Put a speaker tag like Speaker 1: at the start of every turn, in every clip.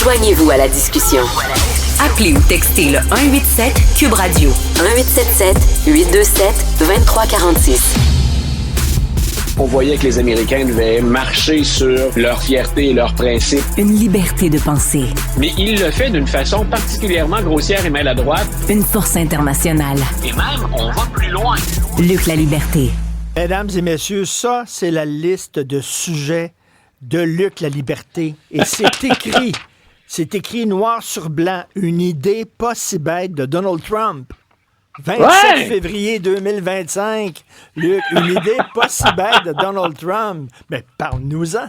Speaker 1: Joignez-vous à la discussion. Appelez ou textez le 187 Cube Radio 1877 827 2346.
Speaker 2: On voyait que les Américains devaient marcher sur leur fierté et leurs principes.
Speaker 3: Une liberté de penser.
Speaker 2: Mais il le fait d'une façon particulièrement grossière et maladroite.
Speaker 3: Une force internationale.
Speaker 2: Et même, on va plus loin.
Speaker 3: Luc la Liberté.
Speaker 4: Mesdames et messieurs, ça, c'est la liste de sujets de Luc la Liberté. Et c'est écrit noir sur blanc, une idée pas si bête de Donald Trump. 27 février 2025. Luc, une idée pas si bête de Donald Trump. Mais parle-nous-en.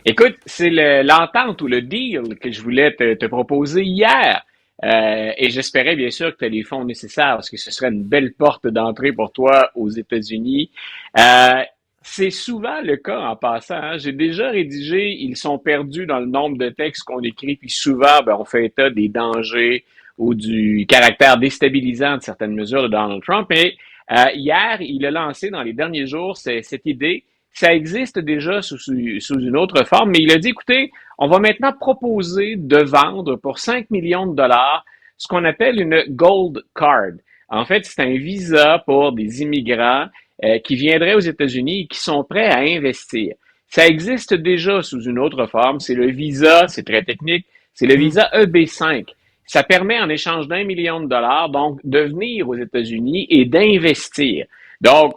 Speaker 2: Écoute, c'est l'entente ou le deal que je voulais te proposer hier. Et j'espérais bien sûr que tu as les fonds nécessaires parce que ce serait une belle porte d'entrée pour toi aux États-Unis. C'est souvent le cas en passant. Hein. J'ai déjà rédigé, ils sont perdus dans le nombre de textes qu'on écrit, puis souvent, on fait état des dangers ou du caractère déstabilisant de certaines mesures de Donald Trump. Et hier, il a lancé dans les derniers jours cette idée. Ça existe déjà sous une autre forme, mais il a dit, écoutez, on va maintenant proposer de vendre pour 5 millions de dollars ce qu'on appelle une Gold Card. En fait, c'est un visa pour des immigrants qui viendraient aux États-Unis et qui sont prêts à investir. Ça existe déjà sous une autre forme. C'est le visa, c'est très technique, c'est le visa EB5. Ça permet, en échange d'1 million de dollars, donc, de venir aux États-Unis et d'investir. Donc,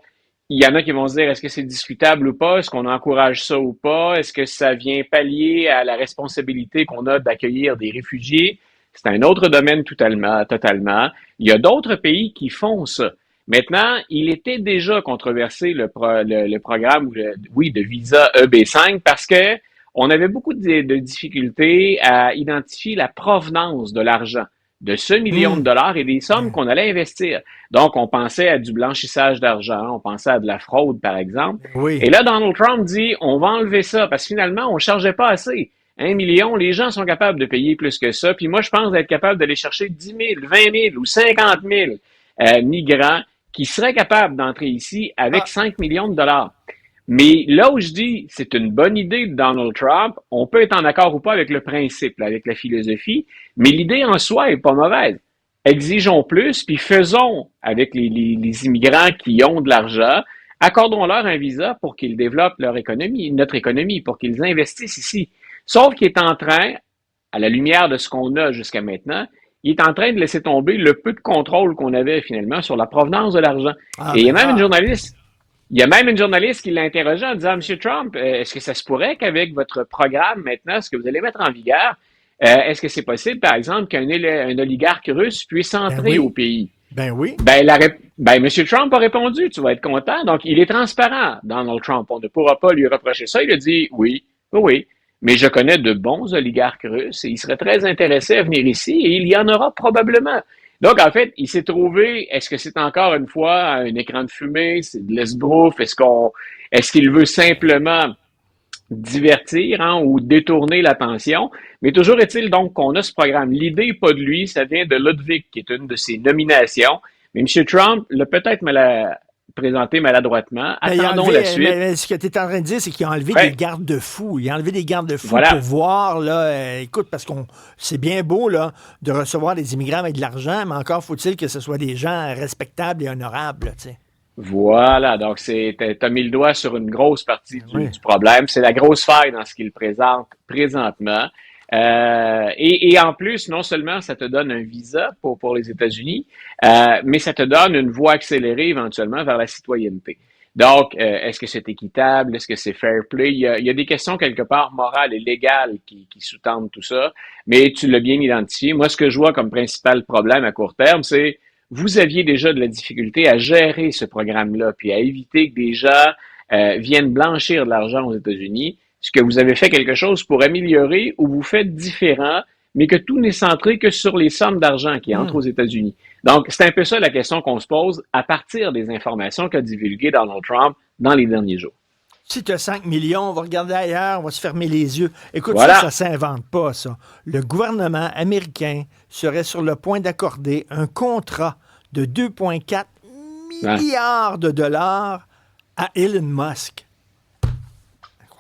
Speaker 2: il y en a qui vont se dire, est-ce que c'est discutable ou pas? Est-ce qu'on encourage ça ou pas? Est-ce que ça vient pallier à la responsabilité qu'on a d'accueillir des réfugiés? C'est un autre domaine totalement. Il y a d'autres pays qui font ça. Maintenant, il était déjà controversé le programme de visa EB5 parce que on avait beaucoup de difficultés à identifier la provenance de l'argent, de ce million de dollars et des sommes qu'on allait investir. Donc, on pensait à du blanchissage d'argent, on pensait à de la fraude, par exemple.
Speaker 4: Oui.
Speaker 2: Et là, Donald Trump dit, on va enlever ça, parce que finalement, on ne chargeait pas assez. 1 million, les gens sont capables de payer plus que ça. Puis moi, je pense d'être capable d'aller chercher 10 000, 20 000 ou 50 000 migrants qui seraient capables d'entrer ici avec 5 millions de dollars. Mais là où je dis, c'est une bonne idée de Donald Trump, on peut être en accord ou pas avec le principe, avec la philosophie, mais l'idée en soi est pas mauvaise. Exigeons plus, puis faisons avec les immigrants qui ont de l'argent, accordons-leur un visa pour qu'ils développent notre économie, pour qu'ils investissent ici. Sauf qu'il est en train, à la lumière de ce qu'on a jusqu'à maintenant, il est en train de laisser tomber le peu de contrôle qu'on avait finalement sur la provenance de l'argent. Et il y a même une journaliste qui l'a interrogé en disant, Monsieur Trump, est-ce que ça se pourrait qu'avec votre programme maintenant, ce que vous allez mettre en vigueur, est-ce que c'est possible, par exemple, qu'un oligarque russe puisse entrer au pays?
Speaker 4: Ben oui.
Speaker 2: M. Trump a répondu, tu vas être content. Donc, il est transparent, Donald Trump. On ne pourra pas lui reprocher ça. Il a dit, oui, mais je connais de bons oligarques russes et ils seraient très intéressés à venir ici et il y en aura probablement. Donc, en fait, il s'est trouvé, est-ce que c'est encore une fois un écran de fumée, c'est de l'esbrouf, est-ce qu'il veut simplement divertir ou détourner l'attention? Mais toujours est-il donc qu'on a ce programme. L'idée n'est pas de lui, ça vient de Ludwig, qui est une de ses nominations. Mais M. Trump l'a peut-être présenté maladroitement. Attendons la suite.
Speaker 4: Mais ce que tu es en train de dire, c'est qu'il a enlevé des garde-fous. Il a enlevé des garde-fous pour voir, écoute, parce qu'on c'est bien beau là, de recevoir des immigrants avec de l'argent, mais encore faut-il que ce soit des gens respectables et honorables. Tu sais.
Speaker 2: Voilà, donc t'as mis le doigt sur une grosse partie du problème. C'est la grosse faille dans ce qu'il présente présentement. Et en plus, non seulement ça te donne un visa pour les États-Unis, mais ça te donne une voie accélérée éventuellement vers la citoyenneté. Donc, est-ce que c'est équitable? Est-ce que c'est fair play? Il y a des questions quelque part morales et légales qui sous-tendent tout ça, mais tu l'as bien identifié. Moi, ce que je vois comme principal problème à court terme, c'est vous aviez déjà de la difficulté à gérer ce programme-là, puis à éviter que des gens viennent blanchir de l'argent aux États-Unis. Est-ce que vous avez fait quelque chose pour améliorer ou vous faites différent, mais que tout n'est centré que sur les sommes d'argent qui entrent aux États-Unis? Donc, c'est un peu ça la question qu'on se pose à partir des informations qu'a divulguées Donald Trump dans les derniers jours.
Speaker 4: Si tu as 5 millions, on va regarder ailleurs, on va se fermer les yeux. Écoute,
Speaker 2: voilà.
Speaker 4: Ça s'invente pas, ça. Le gouvernement américain serait sur le point d'accorder un contrat de 2,4 milliards de dollars à Elon Musk.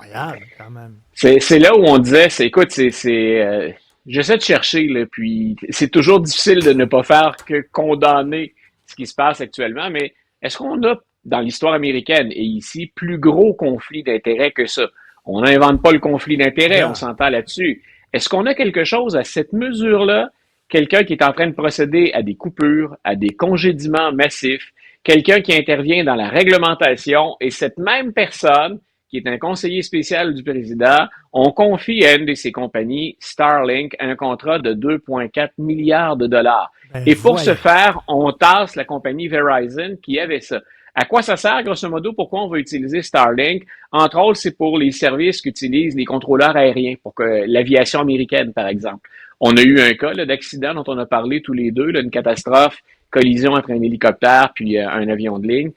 Speaker 4: incroyable, quand même.
Speaker 2: C'est là où on disait, écoute, j'essaie de chercher, là, puis c'est toujours difficile de ne pas faire que condamner ce qui se passe actuellement, mais est-ce qu'on a, dans l'histoire américaine et ici, plus gros conflit d'intérêts que ça? On n'invente pas le conflit d'intérêts, on s'entend là-dessus. Est-ce qu'on a quelque chose à cette mesure-là? Quelqu'un qui est en train de procéder à des coupures, à des congédiements massifs, quelqu'un qui intervient dans la réglementation et cette même personne, qui est un conseiller spécial du président, on confie à une de ses compagnies, Starlink, un contrat de 2,4 milliards de dollars. Et pour ce faire, on tasse la compagnie Verizon qui avait ça. À quoi ça sert, grosso modo? Pourquoi on va utiliser Starlink? Entre autres, c'est pour les services qu'utilisent les contrôleurs aériens, pour que l'aviation américaine, par exemple. On a eu un cas là, d'accident dont on a parlé tous les deux, là, une catastrophe, collision entre un hélicoptère puis un avion de ligne.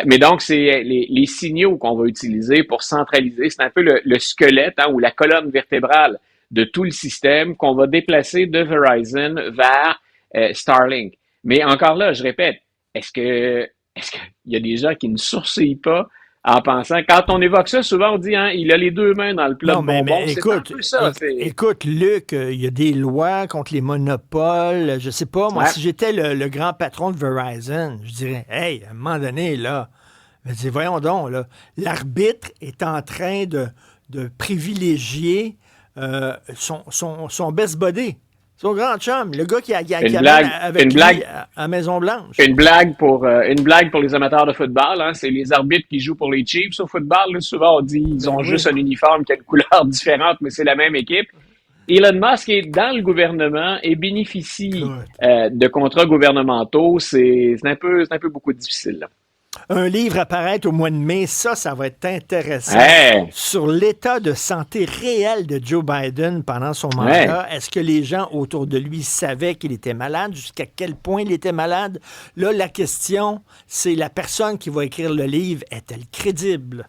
Speaker 2: Mais donc, c'est les signaux qu'on va utiliser pour centraliser. C'est un peu le squelette ou la colonne vertébrale de tout le système qu'on va déplacer de Verizon vers Starlink. Mais encore là, je répète, est-ce qu'il y a des gens qui ne sourcillent pas en pensant, quand on évoque ça, souvent on dit, il a les deux mains dans le plat de bonbons.
Speaker 4: Mais écoute, écoute, Luc, il y a des lois contre les monopoles. Je sais pas, moi, si j'étais le grand patron de Verizon, je dirais, hey, à un moment donné, là, je dis, voyons donc, là, l'arbitre est en train de privilégier son best buddy. Son grand chum, le gars qui a avec lui à Maison-Blanche.
Speaker 2: Une blague pour les amateurs de football, c'est les arbitres qui jouent pour les Chiefs au football. Là, souvent, on dit ils ont juste un uniforme qui a une couleur différente, mais c'est la même équipe. Elon Musk est dans le gouvernement et bénéficie de contrats gouvernementaux. C'est un peu beaucoup difficile, là.
Speaker 4: Un livre à paraître au mois de mai, ça va être intéressant. Sur l'état de santé réel de Joe Biden pendant son mandat. Est-ce que les gens autour de lui savaient qu'il était malade? Jusqu'à quel point il était malade? Là, la question, c'est la personne qui va écrire le livre, est-elle crédible?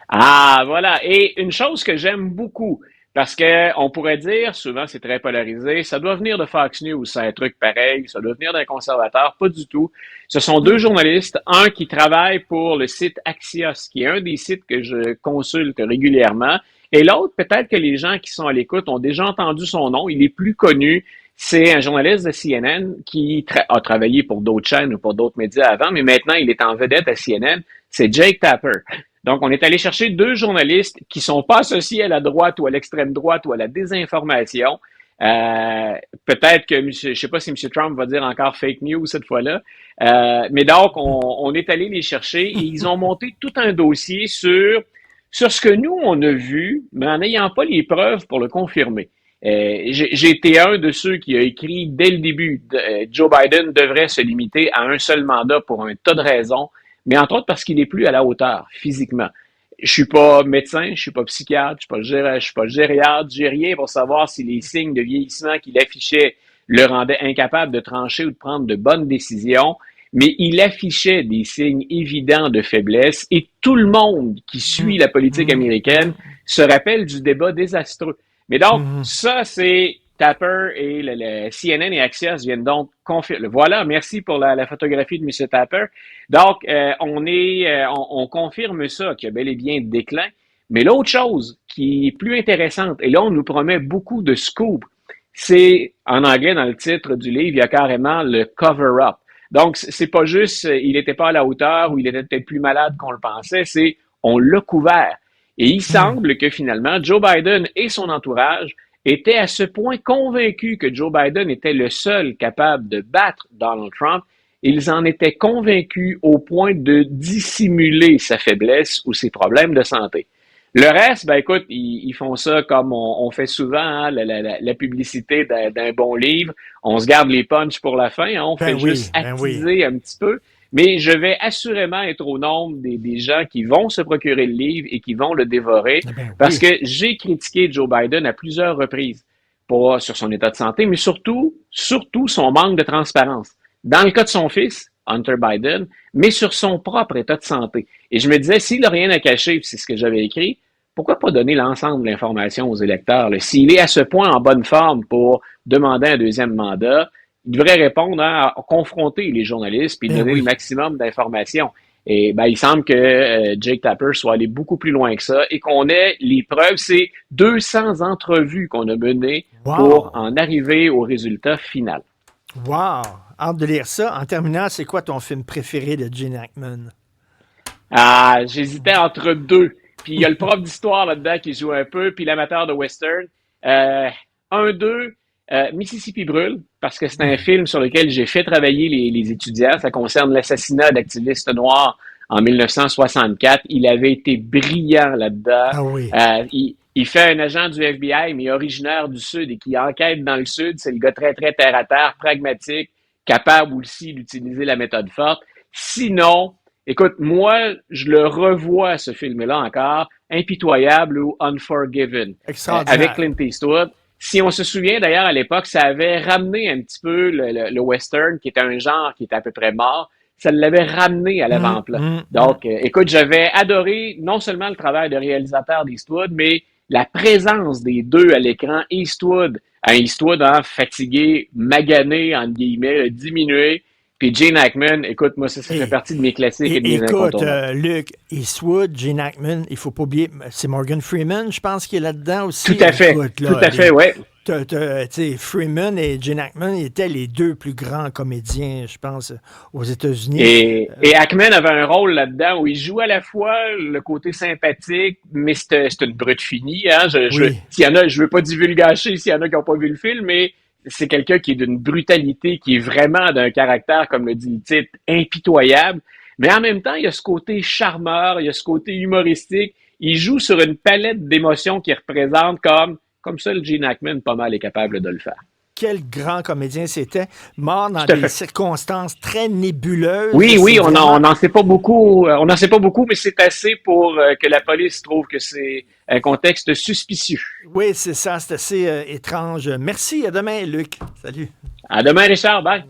Speaker 2: Ah, voilà. Et une chose que j'aime beaucoup, parce qu'on pourrait dire, souvent c'est très polarisé, ça doit venir de Fox News, c'est un truc pareil, ça doit venir d'un conservateur, pas du tout. Ce sont deux journalistes, un qui travaille pour le site Axios, qui est un des sites que je consulte régulièrement, et l'autre, peut-être que les gens qui sont à l'écoute ont déjà entendu son nom, il est plus connu, c'est un journaliste de CNN qui a travaillé pour d'autres chaînes ou pour d'autres médias avant, mais maintenant il est en vedette à CNN, c'est Jake Tapper. Donc, on est allé chercher deux journalistes qui sont pas associés à la droite ou à l'extrême droite ou à la désinformation. Peut-être que, je sais pas si M. Trump va dire encore fake news cette fois-là. Mais donc, on est allé les chercher et ils ont monté tout un dossier sur ce que nous, on a vu, mais en n'ayant pas les preuves pour le confirmer. J'ai été un de ceux qui a écrit dès le début, Joe Biden devrait se limiter à un seul mandat pour un tas de raisons, mais entre autres parce qu'il n'est plus à la hauteur physiquement. Je suis pas médecin, je suis pas psychiatre, je suis pas gériatre, j'ai rien pour savoir si les signes de vieillissement qu'il affichait le rendaient incapable de trancher ou de prendre de bonnes décisions, mais il affichait des signes évidents de faiblesse et tout le monde qui suit la politique américaine se rappelle du débat désastreux. Mais donc, ça, c'est Tapper et le CNN et Axios viennent donc confirmer. Voilà, merci pour la photographie de M. Tapper. Donc, on confirme ça, qu'il y a bel et bien de déclin. Mais l'autre chose qui est plus intéressante, et là, on nous promet beaucoup de scoop, c'est, en anglais, dans le titre du livre, il y a carrément le cover-up. Donc, c'est pas juste, il n'était pas à la hauteur ou il était peut-être plus malade qu'on le pensait, c'est, on l'a couvert. Et il semble que finalement, Joe Biden et son entourage étaient à ce point convaincus que Joe Biden était le seul capable de battre Donald Trump. Ils en étaient convaincus au point de dissimuler sa faiblesse ou ses problèmes de santé. Le reste, ben écoute, ils font ça comme on fait souvent, la publicité d'un bon livre. On se garde les punchs pour la fin, on fait juste attiser un petit peu. Mais je vais assurément être au nombre des gens qui vont se procurer le livre et qui vont le dévorer parce que j'ai critiqué Joe Biden à plusieurs reprises sur son état de santé, mais surtout son manque de transparence. Dans le cas de son fils, Hunter Biden, mais sur son propre état de santé. Et je me disais, s'il n'a rien à cacher, c'est ce que j'avais écrit, pourquoi pas donner l'ensemble de l'information aux électeurs? Là? S'il est à ce point en bonne forme pour demander un deuxième mandat, il devrait répondre à confronter les journalistes puis donner le maximum d'informations. Et ben, il semble que Jake Tapper soit allé beaucoup plus loin que ça et qu'on ait les preuves. C'est 200 entrevues qu'on a menées pour en arriver au résultat final.
Speaker 4: Wow! Hâte de lire ça. En terminant, c'est quoi ton film préféré de Gene Hackman?
Speaker 2: Ah, j'hésitais entre deux. Puis il y a le prof d'histoire là-dedans qui joue un peu, puis l'amateur de western. 2, Mississippi brûle, parce que c'est un film sur lequel j'ai fait travailler les étudiants. Ça concerne l'assassinat d'activistes noirs en 1964. Il avait été brillant là-dedans.
Speaker 4: Ah oui.
Speaker 2: Il fait un agent du FBI, mais originaire du Sud et qui enquête dans le Sud. C'est le gars très, très terre-à-terre, pragmatique, capable aussi d'utiliser la méthode forte. Sinon, écoute, moi, je le revois, ce film-là encore, Impitoyable ou Unforgiven, avec Clint Eastwood. Si on se souvient, d'ailleurs, à l'époque, ça avait ramené un petit peu le western, qui était un genre qui était à peu près mort. Ça l'avait ramené à l'avant-plan. Donc, écoute, j'avais adoré non seulement le travail de réalisateur d'Eastwood, mais la présence des deux à l'écran. Eastwood fatigué, magané, entre guillemets, diminué. Puis Gene Hackman, écoute, moi, ça fait partie de mes classiques et de mes incontournables.
Speaker 4: Luc, Eastwood, Gene Hackman, il faut pas oublier, c'est Morgan Freeman, je pense, qui est là-dedans aussi.
Speaker 2: Tout à fait, oui.
Speaker 4: Freeman et Gene Hackman étaient les deux plus grands comédiens, je pense, aux États-Unis.
Speaker 2: Et Hackman avait un rôle là-dedans où il joue à la fois le côté sympathique, mais c'est une brute finie. Hein? Je veux pas divulgacher s'il y en a qui n'ont pas vu le film, mais c'est quelqu'un qui est d'une brutalité, qui est vraiment d'un caractère, comme le dit le titre, impitoyable. Mais en même temps, il y a ce côté charmeur, il y a ce côté humoristique. Il joue sur une palette d'émotions qui représente comme seul Gene Hackman, pas mal est capable de le faire.
Speaker 4: Quel grand comédien c'était, mort dans des circonstances très nébuleuses.
Speaker 2: Oui, on n'en sait pas beaucoup. On n'en sait pas beaucoup, mais c'est assez pour que la police trouve que c'est un contexte suspicieux.
Speaker 4: Oui, c'est ça, c'est assez étrange. Merci, à demain, Luc. Salut.
Speaker 2: À demain, Richard. Bye.